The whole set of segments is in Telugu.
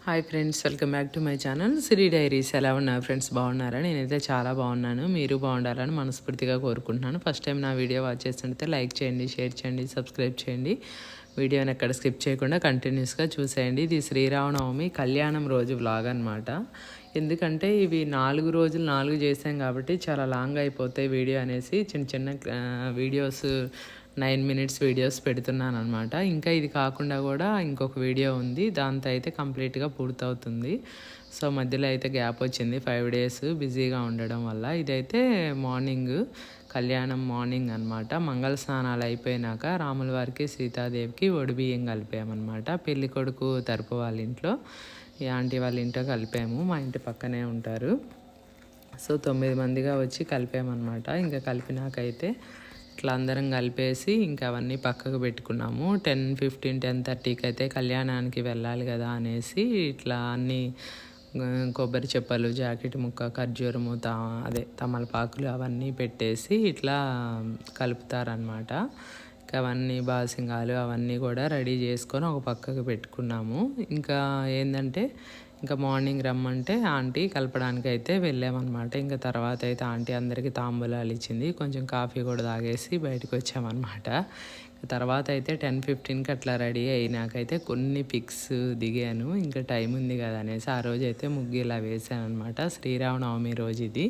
Hi friends, welcome back to my channel Sri diaries. ఎలా ఉన్నారు ఫ్రెండ్స్? బాగున్నారా? నేనైతే చాలా బాగున్నాను. మీరు బాగుండాలని మనస్ఫూర్తిగా కోరుకుంటున్నాను. ఫస్ట్ టైం నా వీడియో వాచ్ చేస్తుంటే లైక్ చేయండి, షేర్ చేయండి, సబ్స్క్రైబ్ చేయండి. వీడియోని ఎక్కడ స్కిప్ చేయకుండా కంటిన్యూస్గా చూసేయండి. ఇది శ్రీరామనవమి కళ్యాణం రోజు వ్లాగ్ అనమాట. ఎందుకంటే ఇవి 4 రోజులు 4 చేసాం కాబట్టి చాలా లాంగ్ అయిపోతాయి వీడియో అనేసి చిన్న చిన్న వీడియోస్ 9 minutes వీడియోస్ పెడుతున్నాను అనమాట. ఇంకా ఇది కాకుండా కూడా ఇంకొక వీడియో ఉంది, దాంతో అయితే కంప్లీట్గా పూర్తవుతుంది. సో మధ్యలో అయితే గ్యాప్ వచ్చింది 5 days బిజీగా ఉండడం వల్ల. ఇదైతే మార్నింగ్ కళ్యాణం మార్నింగ్ అనమాట. మంగళ స్నానాలు అయిపోయినాక రాముల వారికి సీతాదేవికి ఒడిబియ్యం కలిపామన్నమాట. పెళ్లి కొడుకు తరపు వాళ్ళ ఇంట్లో, ఈ ఆంటీ వాళ్ళ ఇంట్లో కలిపాము. మా ఇంటి పక్కనే ఉంటారు. సో 9 మందిగా వచ్చి కలిపామన్నమాట. ఇంకా కలిపినాకైతే ఇట్లా అందరం కలిపేసి ఇంకా అవన్నీ పక్కకు పెట్టుకున్నాము. 10:15 10:30కి అయితే కళ్యాణానికి వెళ్ళాలి కదా అనేసి ఇట్లా అన్నీ కొబ్బరి చెప్పలు, జాకెట్ ముక్క, ఖర్జూరము, తమలపాకులు అవన్నీ పెట్టేసి ఇట్లా కలుపుతారనమాట. ఇంకా అవన్నీ బాసింగాలు అవన్నీ కూడా రెడీ చేసుకొని ఒక పక్కకు పెట్టుకున్నాము. ఇంకా ఏంటంటే ఇంకా మార్నింగ్ రమ్మంటే ఆంటీ కలపడానికి అయితే వెళ్ళామన్నమాట. ఇంకా తర్వాత అయితే ఆంటీ అందరికీ తాంబూలాలు ఇచ్చింది. కొంచెం కాఫీ కూడా తాగేసి బయటకు వచ్చామన్నమాట. తర్వాత అయితే 10:15కి అట్లా రెడీ అయినాకైతే కొన్ని పిక్స్ దిగాను. ఇంకా టైం ఉంది కదా అనేసి ఆ రోజు అయితే ముగ్గు ఇలా వేసాను అనమాట. శ్రీరామనవమి రోజు ఇది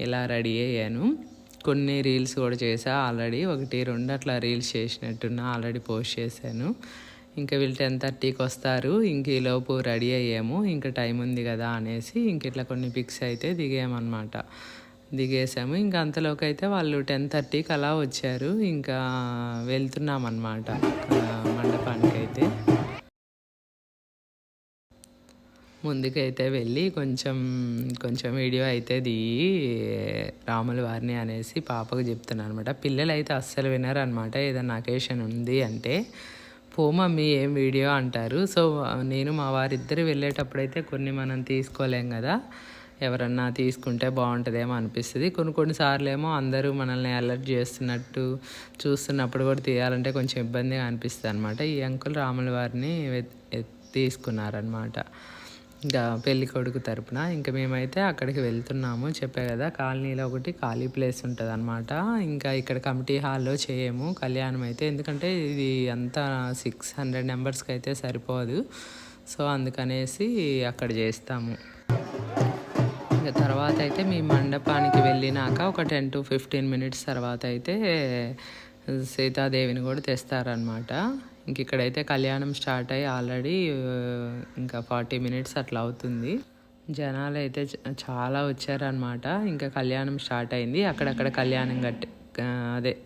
ఇలా రెడీ అయ్యాను. కొన్ని రీల్స్ కూడా చేసా ఆల్రెడీ, 1-2 అట్లా రీల్స్ చేసినట్టున్నా ఆల్రెడీ పోస్ట్ చేశాను. ఇంకా వీళ్ళు 10:30కి వస్తారు. ఇంక ఈలోపు రెడీ అయ్యాము. ఇంకా టైం ఉంది కదా అనేసి ఇంక ఇట్లా కొన్ని పిక్స్ అయితే దిగేసాము. ఇంకా అంతలోకి అయితే వాళ్ళు 10:30కి అలా వచ్చారు. ఇంకా వెళ్తున్నామన్నమాట మండపానికి అయితే. ముందుకైతే వెళ్ళి కొంచెం వీడియో అయితే దిగి రాముల వారిని అనేసి పాపకు చెప్తున్నాను అనమాట. పిల్లలు అయితే అస్సలు వినరు అనమాట. ఏదైనా అకేషన్ ఉంది అంటే పో మమ్మీ ఏం వీడియో అంటారు. సో నేను మా వారిద్దరు వెళ్ళేటప్పుడైతే కొన్ని మనం తీసుకోలేం కదా, ఎవరన్నా తీసుకుంటే బాగుంటుందేమో అనిపిస్తుంది. కొన్నిసార్లు ఏమో అందరూ మనల్ని అలర్ట్ చేస్తున్నట్టు చూస్తున్నప్పుడు కూడా తీయాలంటే కొంచెం ఇబ్బందిగా అనిపిస్తుంది అనమాట. ఈ అంకుల్ రాముల వారిని తీసుకున్నారనమాట ఇంకా పెళ్లి కొడుకు తరపున. ఇంకా మేమైతే అక్కడికి వెళ్తున్నాము. చెప్పే కదా కాలనీలో ఒకటి ఖాళీ ప్లేస్ ఉంటుంది అనమాట. ఇంకా ఇక్కడ కమిటీ హాల్లో చేయము కళ్యాణం అయితే, ఎందుకంటే ఇది అంతా 600 మెంబర్స్కి అయితే సరిపోదు. సో అందుకనేసి అక్కడ చేస్తాము. ఇంకా తర్వాత అయితే మీ మండపానికి వెళ్ళినాక ఒక 10 to 15 minutes తర్వాత అయితే సీతాదేవిని కూడా తెస్తారనమాట. ఇంక ఇక్కడైతే కళ్యాణం స్టార్ట్ అయ్యి ఆల్రెడీ ఇంకా 40 minutes అట్లా అవుతుంది. జనాలు అయితే చాలా వచ్చారనమాట. ఇంకా కళ్యాణం స్టార్ట్ అయింది. అక్కడక్కడ కళ్యాణం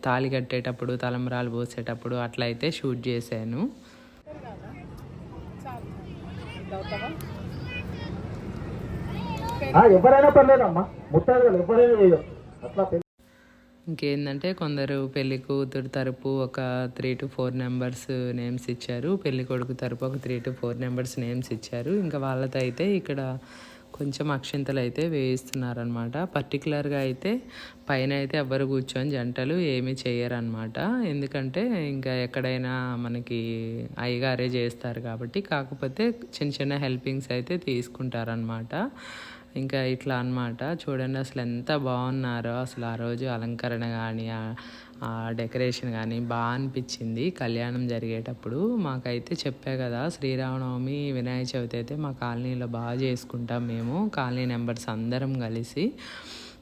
తాళి కట్టేటప్పుడు, తలంబ్రాలు పోసేటప్పుడు అట్లా అయితే షూట్ చేశాను. ఇంకేంటంటే కొందరు పెళ్లి కూతురు తరపు ఒక 3 to 4 members నేమ్స్ ఇచ్చారు. పెళ్లి కొడుకు తరపు ఒక 3 to 4 members నేమ్స్ ఇచ్చారు. ఇంకా వాళ్ళతో అయితే ఇక్కడ కొంచెం అక్షింతలు అయితే వేయిస్తున్నారనమాట. పర్టికులర్గా అయితే పైన అయితే ఎవ్వరు కూర్చొని జంటలు ఏమీ చేయరనమాట. ఎందుకంటే ఇంకా ఎక్కడైనా మనకి అయ్యగారే చేస్తారు కాబట్టి. కాకపోతే చిన్న చిన్న హెల్పింగ్స్ అయితే తీసుకుంటారనమాట. ఇంకా ఇట్లా అనమాట. చూడండి అసలు ఎంత బాగున్నారో. అసలు ఆ రోజు అలంకరణ కానీ ఆ డెకరేషన్ కానీ బాగా అనిపించింది కళ్యాణం జరిగేటప్పుడు. మాకైతే చెప్పా కదా శ్రీరామనవమి వినాయక చవితి అయితే మా కాలనీలో బాగా చేసుకుంటాం మేము, కాలనీ మెంబర్స్ అందరం కలిసి.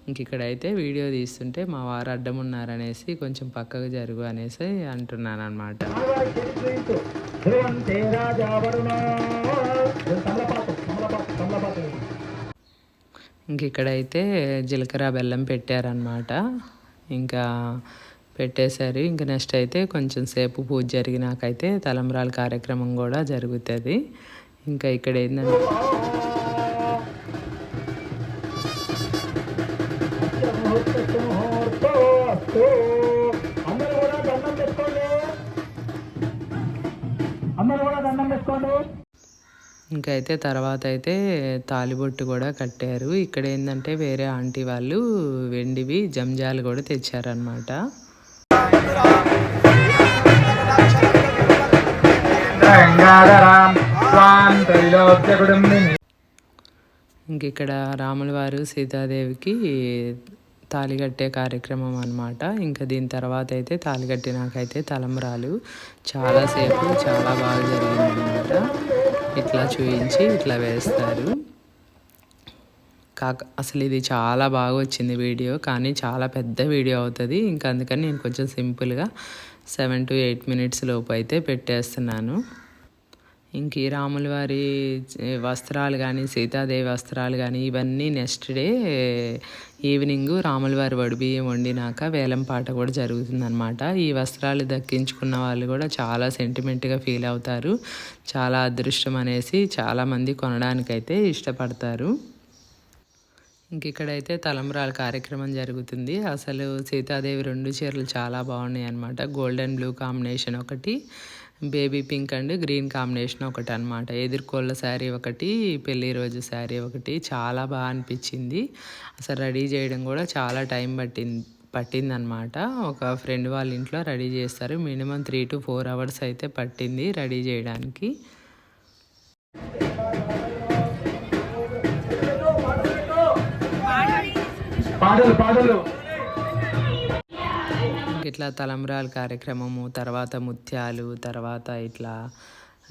ఇంక ఇక్కడైతే వీడియో తీస్తుంటే మా వారు అడ్డం ఉన్నారనేసి కొంచెం పక్కకు జరుగు అనేసి అంటున్నాను అనమాట. ఇంక ఇక్కడైతే జీలకర్ర బెల్లం పెట్టారనమాట. ఇంకా పెట్టేశారు. ఇంకా నెక్స్ట్ అయితే కొంచెం సేపు పూజ జరిగినాకైతే తలంబ్రాల కార్యక్రమం కూడా జరుగుతుంది. ఇంకా ఇక్కడ ఏంటంటే ఇంకా అయితే తర్వాత అయితే తాలిబొట్టు కూడా కట్టారు. ఇక్కడ ఏంటంటే వేరే ఆంటీ వాళ్ళు వెండివి జంజాలు కూడా తెచ్చారనమాట. ఇంక ఇక్కడ రాముల వారు సీతాదేవికి తాళి కట్టే కార్యక్రమం అనమాట. ఇంకా దీని తర్వాత అయితే తాళి కట్టినాకైతే తలంబ్రాలు చాలాసేపు చాలా బాగా జరిగిందనమాట. ఇట్లా చూయించి ఇట్లా వేస్తారు. అసలు ఇది చాలా బాగా వచ్చింది వీడియో, కానీ చాలా పెద్ద వీడియో అవుతుంది. ఇంకా అందుకని నేను కొంచెం సింపుల్గా 7 to 8 minutes లోపు అయితే పెట్టేస్తున్నాను. ఇంక ఈ రాముల వారి వస్త్రాలు కానీ సీతాదేవి వస్త్రాలు కానీ ఇవన్నీ నెక్స్ట్ డే ఈవినింగ్ రాముల వారి వడిబియ్యం వండినాక వేలం పాట కూడా జరుగుతుందన్నమాట. ఈ వస్త్రాలు దక్కించుకున్న వాళ్ళు కూడా చాలా సెంటిమెంట్గా ఫీల్ అవుతారు. చాలా అదృష్టం అనేసి చాలామంది కొనడానికైతే ఇష్టపడతారు. ఇంక ఇక్కడైతే తలంబ్రాల కార్యక్రమం జరుగుతుంది. అసలు సీతాదేవి 2 చీరలు చాలా బాగున్నాయి అనమాట. గోల్డెన్ బ్లూ కాంబినేషన్ ఒకటి, baby pink and green combination ఒకటి అనమాట. ఎదుర్కోళ్ళ శారీ ఒకటి, పెళ్లి రోజు శారీ ఒకటి. చాలా బాగా అనిపించింది. అసలు రెడీ చేయడం కూడా చాలా టైం పట్టిందనమాట. ఒక ఫ్రెండ్ వాళ్ళ ఇంట్లో రెడీ చేస్తారు. మినిమం 3 to 4 hours అయితే పట్టింది రెడీ చేయడానికి. ఇట్లా తలంబ్రాల కార్యక్రమము, తర్వాత ముత్యాలు, తర్వాత ఇట్లా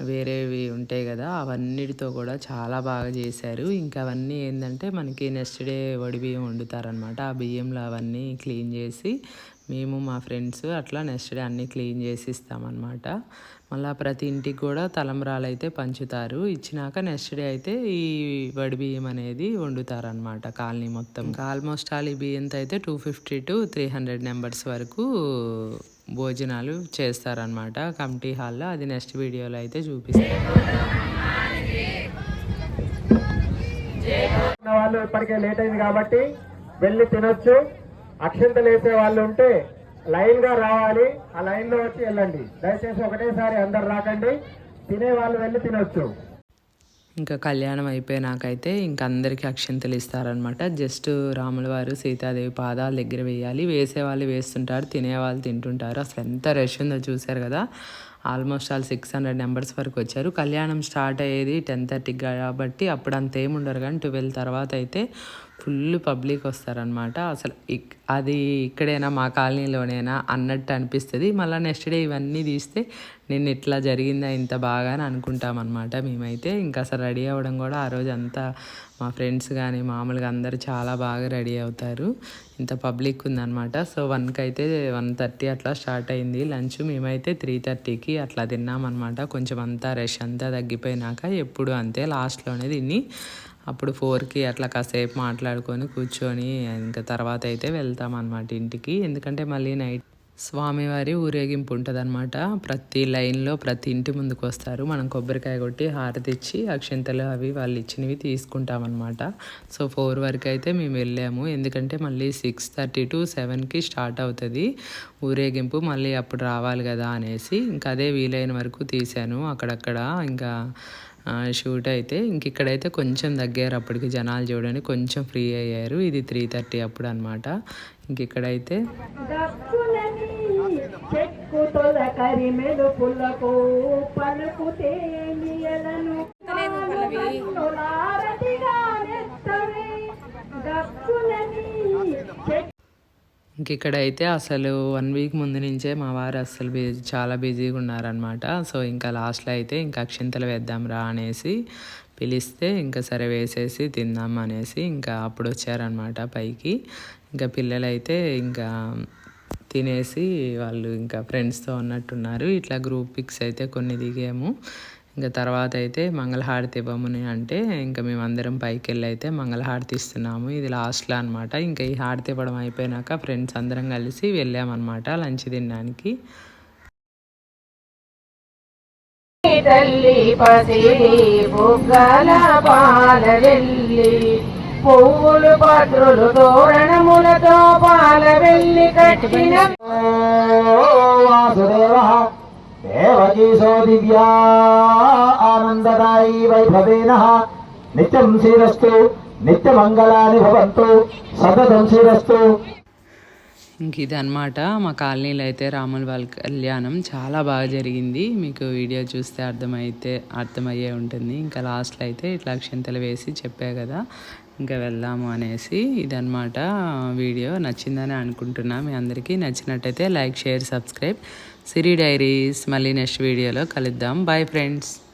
వేరేవి ఉంటాయి కదా, అవన్నిటితో కూడా చాలా బాగా చేశారు. ఇంకా అవన్నీ ఏంటంటే మనకి నెక్స్ట్ డే వడి బియ్యం వండుతారనమాట. ఆ బియ్యంలో అవన్నీ క్లీన్ చేసి మేము మా ఫ్రెండ్స్ అట్లా నెక్స్ట్ డే అన్నీ క్లీన్ చేసి ఇస్తామన్నమాట. మళ్ళీ ప్రతి ఇంటికి కూడా తలంబ్రాలు అయితే పంచుతారు. ఇచ్చినాక నెక్స్ట్ డే అయితే ఈ వడి బియ్యం అనేది వండుతారనమాట కాలనీ మొత్తం. ఆల్మోస్ట్ ఆల్ ఈ బియ్యంతో అయితే 250 to 300 members వరకు భోజనాలు చేస్తారనమాట కమిటీ హాల్లో. అది నెక్స్ట్ వీడియోలో అయితే చూపిస్తారు. వాళ్ళు ఇప్పటికే లేట్ అయింది కాబట్టి వెళ్ళి తినొచ్చు. అక్షంతలు వేసే వాళ్ళు ఉంటే లైన్ గా రావాలి, ఆ లైన్ లో వచ్చి వెళ్ళండి. దయచేసి ఒకటేసారి అందరు రాకండి. తినే వాళ్ళు వెళ్ళి తినొచ్చు. ఇంకా కళ్యాణం అయిపోయినాకైతే ఇంక అందరికీ అక్షంతలు ఇస్తారనమాట. జస్ట్ రాముల వారు సీతాదేవి పాదాల దగ్గర వేయాలి. వేసేవాళ్ళు వేస్తుంటారు, తినేవాళ్ళు తింటుంటారు. అసలు ఎంత రష్ ఉందో చూసారు కదా. ఆల్మోస్ట్ ఆల్ 600 members వరకు వచ్చారు. కళ్యాణం స్టార్ట్ అయ్యేది 10:30 కాబట్టి అప్పుడు అంత ఏముండరు, కానీ 12 తర్వాత అయితే ఫుల్ పబ్లిక్ వస్తారనమాట. అసలు అది ఇక్కడైనా మా కాలనీలోనైనా అన్నట్టు అనిపిస్తుంది. మళ్ళీ నెక్స్ట్ డే ఇవన్నీ తీస్తే నేను ఇట్లా జరిగిందా ఇంత బాగా అని అనుకుంటామన్నమాట మేమైతే. ఇంకా అసలు రెడీ అవ్వడం కూడా ఆ రోజు అంతా మా ఫ్రెండ్స్ కానీ మామూలుగా అందరూ చాలా బాగా రెడీ అవుతారు. ఇంత పబ్లిక్ ఉందన్నమాట. సో 1కి అయితే 1:30 అట్లా స్టార్ట్ అయింది లంచ్. మేమైతే 3:30కి అట్లా తిన్నామన్నమాట. కొంచెం అంతా రష్ అంతా తగ్గిపోయినాక ఎప్పుడు అంతే లాస్ట్లోనే తిని అప్పుడు 4కి అట్లా కాసేపు మాట్లాడుకొని కూర్చొని ఇంకా తర్వాత అయితే వెళ్తామన్నమాట ఇంటికి. ఎందుకంటే మళ్ళీ నైట్ స్వామివారి ఊరేగింపు ఉంటుంది అనమాట. ప్రతి లైన్లో ప్రతి ఇంటి ముందుకు వస్తారు. మనం కొబ్బరికాయ కొట్టి హారతి ఇచ్చి అక్షంతలు అవి వాళ్ళు ఇచ్చినవి తీసుకుంటామన్నమాట. సో 4 వరకు అయితే మేము వెళ్ళాము. ఎందుకంటే మళ్ళీ 6:30 to 7కి స్టార్ట్ అవుతుంది ఊరేగింపు. మళ్ళీ అప్పుడు రావాలి కదా అనేసి ఇంకా అదే వీలైన వరకు తీశాను అక్కడక్కడ. ఇంకా షూట్ అయితే ఇక్కడైతే కొంచెం దగ్గర అప్పటికి జనాలు చూడండి కొంచెం ఫ్రీ అయ్యారు. ఇది 3:30 అప్పుడు అనమాట. ఇక్కడైతే ఇక్కడైతే అసలు 1 week ముందు నుంచే మా వారు అసలు చాలా బిజీగా ఉన్నారనమాట. సో ఇంకా లాస్ట్లో అయితే ఇంకా అక్షింతలు వేద్దాం రా అనేసి పిలిస్తే ఇంకా సరే వేసేసి తిందాం అనేసి ఇంకా అప్పుడు వచ్చారనమాట పైకి. ఇంకా పిల్లలైతే ఇంకా తినేసి వాళ్ళు ఇంకా ఫ్రెండ్స్తో ఉన్నట్టున్నారు. ఇట్లా గ్రూప్ పిక్స్ అయితే కొన్ని దిగాము. ఇంకా తర్వాత అయితే మంగళహారతి ఇవ్వమని అంటే ఇంకా మేమందరం పైకి వెళ్ళి అయితే మంగళహారతి ఇస్తున్నాము. ఇది లాస్ట్లో అనమాట. ఇంకా ఈ హారతి ఇవ్వడం అయిపోయినాక ఫ్రెండ్స్ అందరం కలిసి వెళ్ళామన్నమాట లంచ్ తినడానికి. పువ్వులు పత్రులు తోరణములతో పాల వెళ్ళి కట్టిన దేవకీశో దివ్యా ఆనందదాయీ వైభవేనః నిత్యం శ్రీరస్తు నిత్యమంగళాని భవంతు సతతం శ్రీరస్తు. ఇంక ఇది అనమాట మా కాలనీలో అయితే రాముల వాళ్ళ కళ్యాణం చాలా బాగా జరిగింది. మీకు వీడియో చూస్తే అర్థమయ్యే ఉంటుంది. ఇంకా లాస్ట్లో అయితే ఇట్లా అక్షంతలు వేసి చెప్పా కదా ఇంకా వెళ్దాము అనేసి. ఇదనమాట వీడియో. నచ్చిందని అనుకుంటున్నా. మీ అందరికీ నచ్చినట్టయితే like, share, subscribe. Siri diaries. మళ్ళీ నెక్స్ట్ వీడియోలో కలుద్దాం. Bye friends.